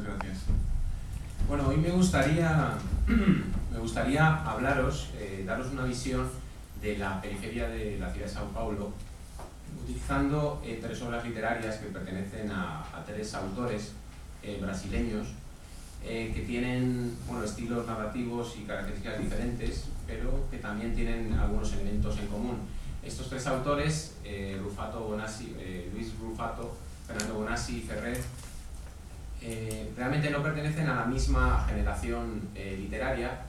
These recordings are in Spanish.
gracias. Bueno, hoy me gustaría hablaros, daros una visión de la periferia de la ciudad de Sao Paulo, utilizando tres obras literarias que pertenecen a tres autores brasileños que tienen estilos narrativos y características diferentes, pero que también tienen algunos elementos en común. Estos tres autores, Luis Rufato, Fernando Bonassi y Ferrer, realmente no pertenecen a la misma generación literaria,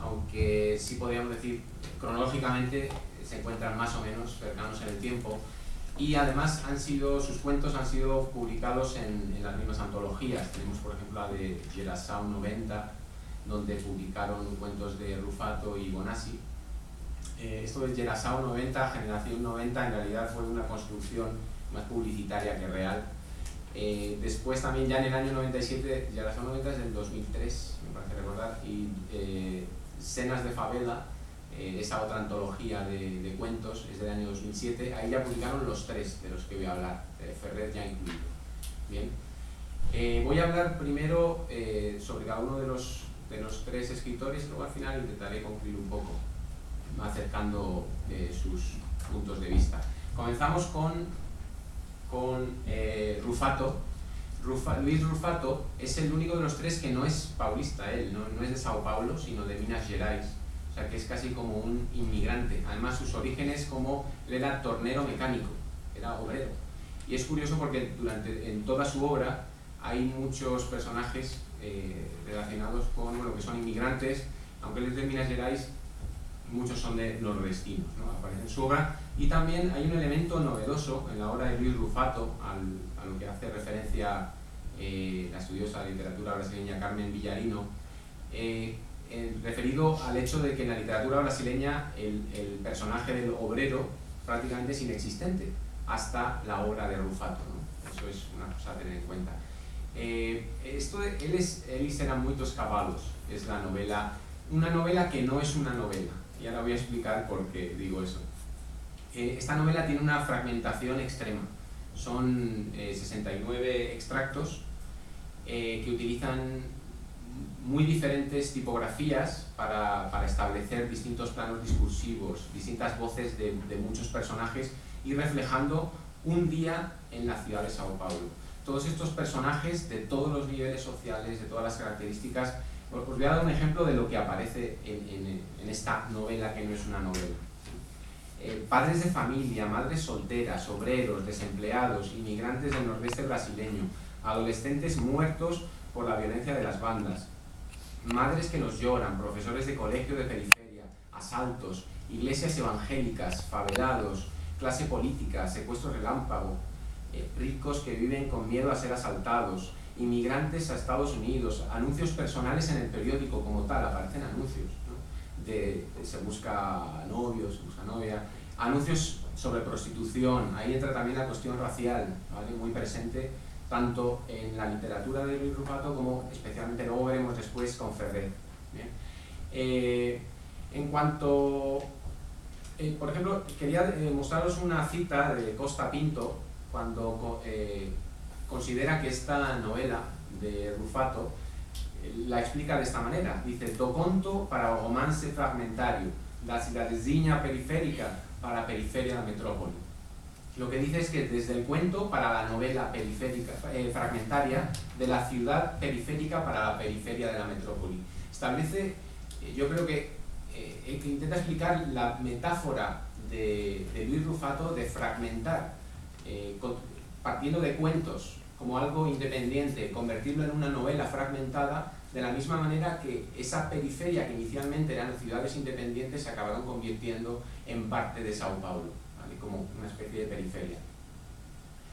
aunque sí podríamos decir cronológicamente se encuentran más o menos cercanos en el tiempo, y además sus cuentos han sido publicados en las mismas antologías. Tenemos por ejemplo la de Geração 90, donde publicaron cuentos de Rufato y Bonassi. Esto de Geração 90, Generación 90, en realidad fue una construcción más publicitaria que real. Después también ya en el año 97, Geração 90 es del 2003, me parece recordar, y Cenas de Favela, esa otra antología de cuentos, es del año 2007, ahí ya publicaron los tres de los que voy a hablar, Ferrer ya incluido. Bien. Voy a hablar primero sobre cada uno de los tres escritores, y luego al final intentaré concluir un poco, acercando sus puntos de vista. Comenzamos con Rufato. Luis Rufato es el único de los tres que no es paulista, él no es de Sao Paulo, sino de Minas Gerais, o sea que es casi como un inmigrante. Además sus orígenes, él era tornero mecánico, era obrero, y es curioso porque en toda su obra hay muchos personajes relacionados con que son inmigrantes, aunque él es de Minas Gerais, muchos son de nordestinos, ¿no? Aparece en su obra. Y también hay un elemento novedoso en la obra de Luis Rufato, a lo que hace referencia la estudiosa de literatura brasileña Carmen Villarino, referido al hecho de que en la literatura brasileña el personaje del obrero prácticamente es inexistente hasta la obra de Rufato, ¿no? Eso es una cosa a tener en cuenta. Eles eran muitos cavalos, es la novela, una novela que no es una novela, y ahora voy a explicar por qué digo eso. Esta novela tiene una fragmentación extrema, son 69 extractos que utilizan muy diferentes tipografías para establecer distintos planos discursivos, distintas voces de muchos personajes y reflejando un día en la ciudad de Sao Paulo. Todos estos personajes de todos los niveles sociales, de todas las características. Os voy a dar un ejemplo de lo que aparece en esta novela que no es una novela. Padres de familia, madres solteras, obreros, desempleados, inmigrantes del nordeste brasileño, adolescentes muertos por la violencia de las bandas, madres que nos lloran, profesores de colegio de periferia, asaltos, iglesias evangélicas, favelados, clase política, secuestro relámpago, ricos que viven con miedo a ser asaltados, inmigrantes a Estados Unidos, anuncios personales en el periódico como tal, aparecen anuncios, ¿no? Se busca novio, se busca novia, anuncios sobre prostitución, ahí entra también la cuestión racial, ¿vale? Muy presente tanto en la literatura de Luis Rufato como especialmente luego veremos después con Ferrer. ¿Bien? En cuanto, por ejemplo, quería mostraros una cita de Costa Pinto cuando considera que esta novela de Rufato la explica de esta manera. Dice: "Do conto para o romance fragmentario, da cidadezinha periférica para a periferia da metrópole". Lo que dice es que desde el cuento para la novela periférica, fragmentaria, de la ciudad periférica para la periferia de la metrópoli. Establece, yo creo que intenta explicar la metáfora de Luis Rufato de fragmentar, partiendo de cuentos como algo independiente, convertirlo en una novela fragmentada, de la misma manera que esa periferia que inicialmente eran ciudades independientes se acabaron convirtiendo en parte de Sao Paulo, ¿vale? Como una especie de periferia.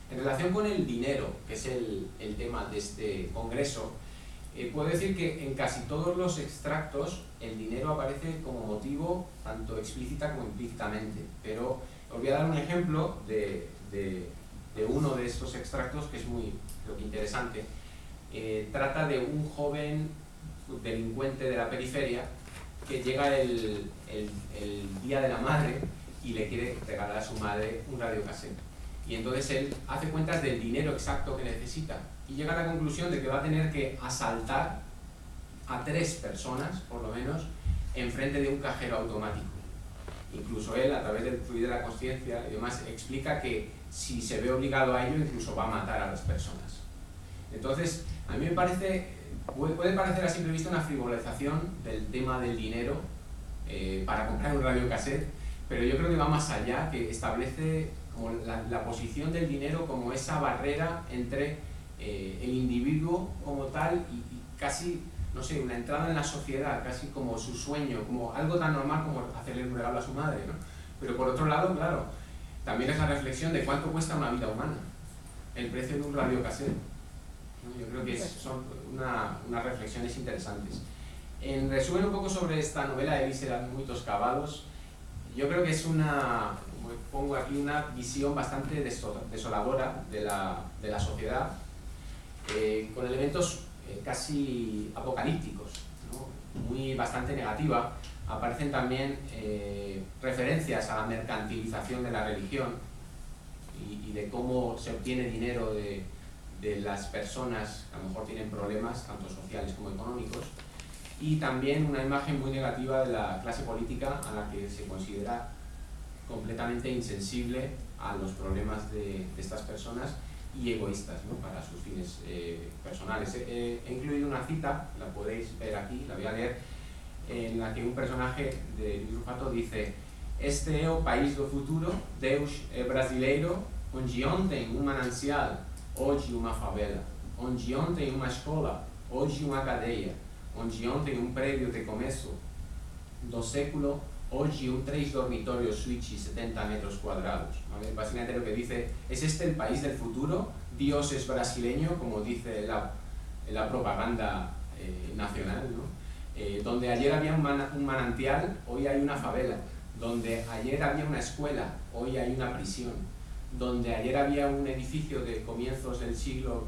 En relación con el dinero, que es el tema de este congreso, puedo decir que en casi todos los extractos el dinero aparece como motivo tanto explícita como implícitamente, pero os voy a dar un ejemplo de uno de estos extractos que es muy interesante. Trata de un joven delincuente de la periferia que llega el día de la madre y le quiere regalar a su madre un radiocassette. Y entonces él hace cuentas del dinero exacto que necesita y llega a la conclusión de que va a tener que asaltar a 3 personas, por lo menos, enfrente de un cajero automático. Incluso él, a través del fluir de la conciencia y demás, explica que si se ve obligado a ello, incluso va a matar a las personas. Entonces, a mí me parece, puede parecer a simple vista una frivolización del tema del dinero para comprar un radiocassette, pero yo creo que va más allá, que establece como la posición del dinero como esa barrera entre el individuo como tal y casi, no sé, una entrada en la sociedad, casi como su sueño, como algo tan normal como hacerle un regalo a su madre, ¿no? Pero por otro lado, claro, también es la reflexión de cuánto cuesta una vida humana, el precio de un radiocassette, ¿no? Yo creo que son unas reflexiones interesantes. En resumen un poco sobre esta novela de Vísceras Muitos Cavalos, yo creo que es como pongo aquí, una visión bastante desoladora de la sociedad, con elementos casi apocalípticos, ¿no? Bastante negativa. Aparecen también referencias a la mercantilización de la religión y de cómo se obtiene dinero de las personas que a lo mejor tienen problemas, tanto sociales como económicos, y también una imagen muy negativa de la clase política, a la que se considera completamente insensible a los problemas de estas personas y egoístas, ¿no? Para sus fines personales. He incluido una cita, la podéis ver aquí, la voy a leer, en la que un personaje de Luis Rufato dice: "Este é o país do futuro, Deus é brasileiro, onde ontem um manancial, hoje uma favela, onde ontem uma escola, hoje uma cadeia, onde ontem um prédio de começo do século, hoy un 3 dormitorios suites y 70 metros cuadrados". Básicamente lo que dice es: este el país del futuro, Dios es brasileño, como dice la propaganda nacional, ¿no? Donde ayer había un manantial, hoy hay una favela. Donde ayer había una escuela, hoy hay una prisión. Donde ayer había un edificio de comienzos del siglo,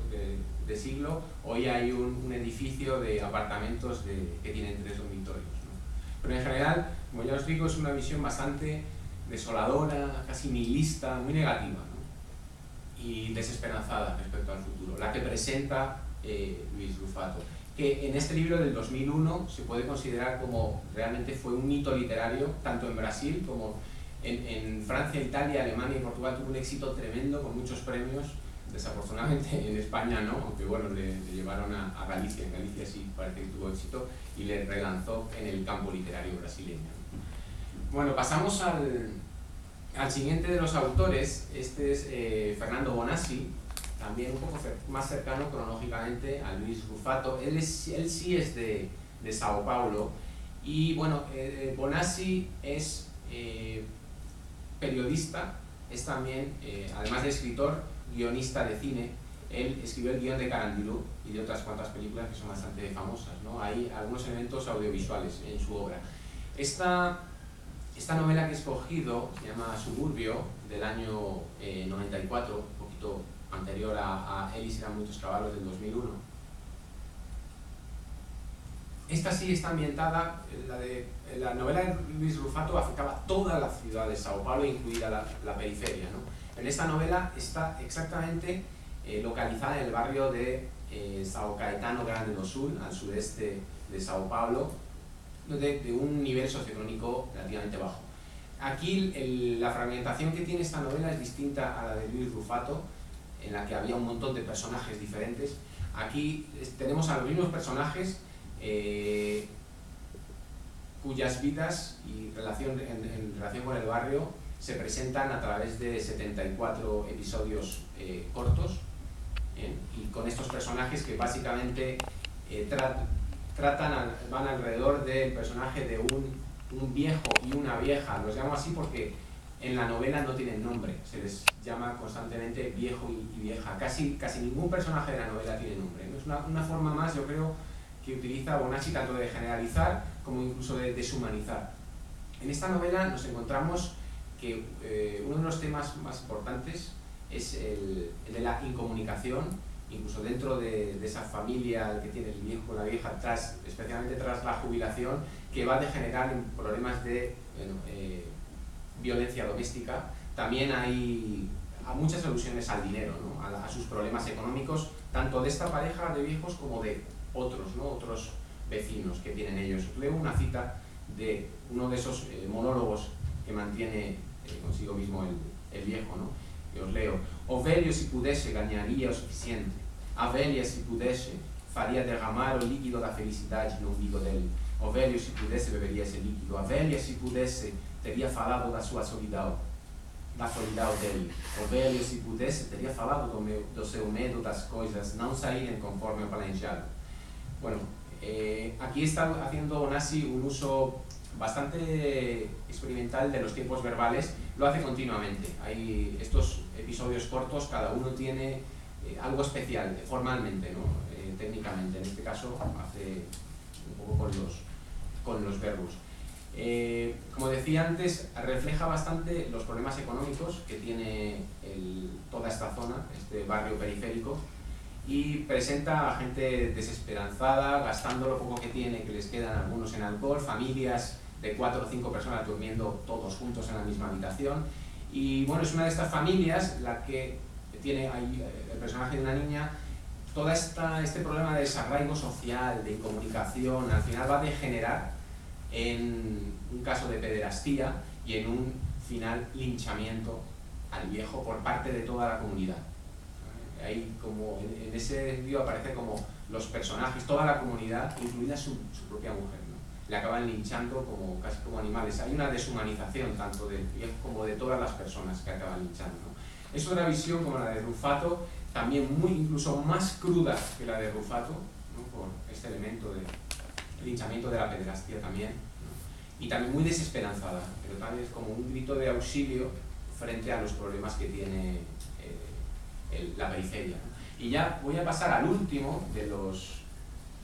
hoy hay un edificio de apartamentos que tienen 3 dormitorios, ¿no? Pero en general, como ya os digo, es una visión bastante desoladora, casi nihilista, muy negativa, ¿no? Y desesperanzada respecto al futuro, la que presenta Luis Rufato, que en este libro del 2001 se puede considerar como realmente fue un hito literario, tanto en Brasil como en Francia, Italia, Alemania y Portugal. Tuvo un éxito tremendo con muchos premios. Desafortunadamente en España no, aunque bueno, le llevaron a Galicia. En Galicia sí parece que tuvo éxito y le relanzó en el campo literario brasileño. Bueno, pasamos al siguiente de los autores. Este es Fernando Bonassi, también un poco más cercano cronológicamente a Luis Rufato. Él sí es de Sao Paulo, y bueno, Bonassi es periodista, es también, además de escritor, guionista de cine. Él escribió el guión de Carandiru y de otras cuantas películas que son bastante famosas, ¿no? Hay algunos elementos audiovisuales en su obra. Esta novela que he escogido se llama Suburbio, del año 94, un poquito anterior a Elis eran muchos caballos, del 2001. Esta sí está ambientada, la novela de Luis Rufato afectaba a toda la ciudad de Sao Paulo, incluida la periferia, ¿no? En esta novela está exactamente localizada en el barrio de São Caetano Grande do Sul, al sudeste de Sao Paulo, de un nivel socioeconómico relativamente bajo. Aquí la fragmentación que tiene esta novela es distinta a la de Luis Rufato, en la que había un montón de personajes diferentes. Aquí tenemos a los mismos personajes, cuyas vidas y en relación con el barrio se presentan a través de 74 episodios cortos, y con estos personajes que básicamente van alrededor del personaje de un viejo y una vieja. Los llamo así porque en la novela no tienen nombre, se les llama constantemente viejo y vieja. Casi ningún personaje de la novela tiene nombre, ¿no? Es una forma más, yo creo, que utiliza Bonassi tanto de generalizar como incluso de deshumanizar. En esta novela nos encontramos que uno de los temas más importantes es el de la incomunicación, incluso dentro de esa familia que tiene el viejo con la vieja, especialmente tras la jubilación, que va a degenerar en problemas de violencia doméstica. También hay muchas alusiones al dinero, ¿no? a sus problemas económicos, tanto de esta pareja de viejos como de otros, ¿no? Otros vecinos que tienen ellos. Leo una cita de uno de esos monólogos que mantiene consigo mismo el viejo, ¿no? Que os leo. O velho, se pudesse, ganharia o suficiente. A velha, se pudesse, faria derramar o líquido da felicidade no umbigo dele. O velho, se pudesse, beberia esse líquido. A velha, se pudesse, teria falado da sua solidão, da solidão dele. O velho, se pudesse, teria falado do seu medo das coisas não saírem conforme o planejado. Bueno, aquí está haciendo Onasi un uso bastante experimental de los tiempos verbales, lo hace continuamente. Hay estos episodios cortos, cada uno tiene algo especial, formalmente, ¿no? Técnicamente. En este caso hace un poco con los verbos. Como decía antes, refleja bastante los problemas económicos que tiene toda esta zona, este barrio periférico, y presenta a gente desesperanzada, gastando lo poco que tiene, que les quedan algunos en alcohol, familias de 4 o 5 personas durmiendo todos juntos en la misma habitación. Y bueno, es una de estas familias la que tiene ahí el personaje de una niña, todo este problema de desarraigo social, de incomunicación, al final va a degenerar en un caso de pederastía y en un final linchamiento al viejo por parte de toda la comunidad. Ahí como en ese sentido aparece como los personajes, toda la comunidad, incluida su propia mujer, ¿no? Le acaban linchando casi como animales. Hay una deshumanización tanto del viejo como de todas las personas que acaban linchando, ¿no? Es otra visión como la de Rufato, también incluso más cruda que la de Rufato, ¿no? Por este elemento de linchamiento de la pederastía también, ¿no? Y también muy desesperanzada, pero también es como un grito de auxilio frente a los problemas que tiene la periferia, ¿no? Y ya voy a pasar al último de los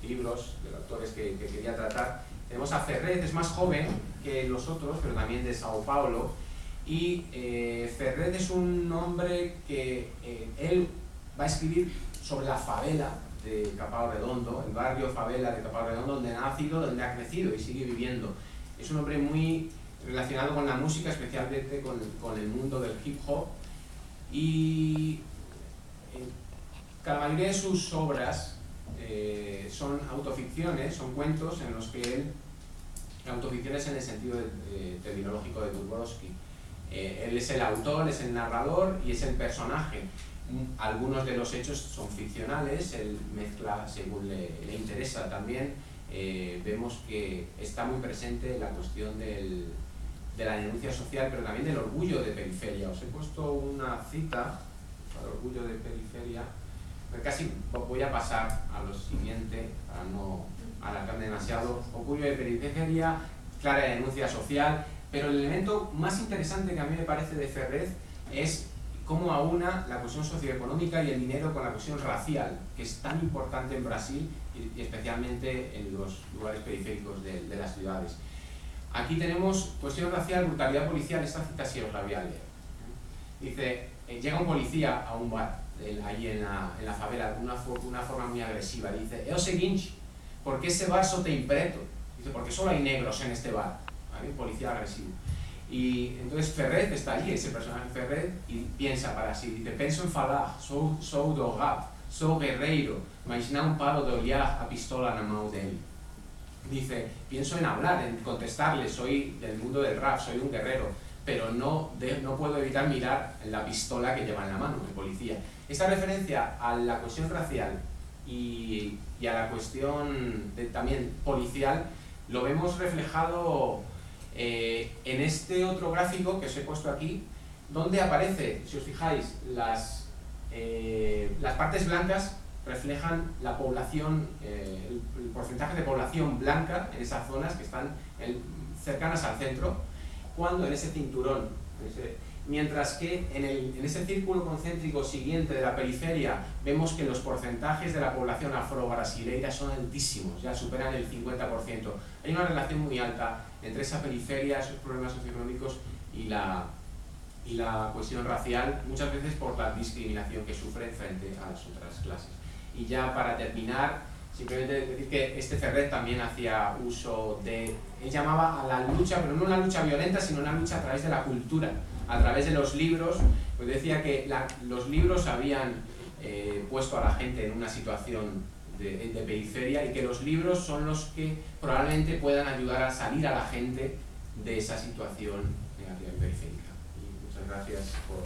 libros, de los autores que quería tratar. Tenemos a Ferret, es más joven que los otros, pero también de Sao Paulo, y Ferret es un hombre que él va a escribir sobre la favela de Capão Redondo, el barrio favela de Capão Redondo, donde ha nacido, donde ha crecido y sigue viviendo. Es un hombre muy relacionado con la música, especialmente con el mundo del hip hop, y la mayoría de sus obras son autoficciones, son cuentos en los que él, autoficciones en el sentido terminológico de Dubrovsky. Él es el autor, es el narrador y es el personaje. Algunos de los hechos son ficcionales, él mezcla según le interesa también. Vemos que está muy presente la cuestión de la denuncia social, pero también del orgullo de periferia. Os he puesto una cita al orgullo de periferia, pero casi voy a pasar a lo siguiente para no alargar demasiado. Orgullo de periferia, clara denuncia social, pero el elemento más interesante que a mí me parece de Ferret es cómo aúna la cuestión socioeconómica y el dinero con la cuestión racial, que es tan importante en Brasil y especialmente en los lugares periféricos de las ciudades. Aquí tenemos cuestión racial, brutalidad policial, esta cita sí os la voy a leer. Dice, llega un policía a un bar, ahí en la favela, de una forma muy agresiva. Dice, é o seguinte, ¿por qué ese bar só tem preto? Dice, porque solo hay negros en este bar. ¿Vale? Un policía agresivo. Y entonces Ferret está allí, ese personaje Ferret, y piensa para sí, dice, penso en falar, sou do rap, sou guerreiro, mas não paro de olhar a pistola na mão dele. Dice, pienso en hablar, en contestarle, soy del mundo del rap, soy un guerrero, pero no puedo evitar mirar la pistola que lleva en la mano el policía. Esta referencia a la cuestión racial y a la cuestión también policial lo vemos reflejado en este otro gráfico que os he puesto aquí, donde aparece, si os fijáis, las partes blancas reflejan la población, el porcentaje de población blanca en esas zonas que están cercanas al centro, cuando en ese cinturón, mientras que en ese círculo concéntrico siguiente de la periferia vemos que los porcentajes de la población afro-brasileira son altísimos, ya superan el 50%. Hay una relación muy alta entre esa periferia, esos problemas socioeconómicos y la cuestión racial, muchas veces por la discriminación que sufren frente a las otras clases. Y ya para terminar, simplemente decir que este Ferret también hacía uso de... Él llamaba a la lucha, pero no una lucha violenta, sino una lucha a través de la cultura, a través de los libros. Pues decía que los libros habían puesto a la gente en una situación de periferia, y que los libros son los que probablemente puedan ayudar a salir a la gente de esa situación negativa y periférica. Y muchas gracias por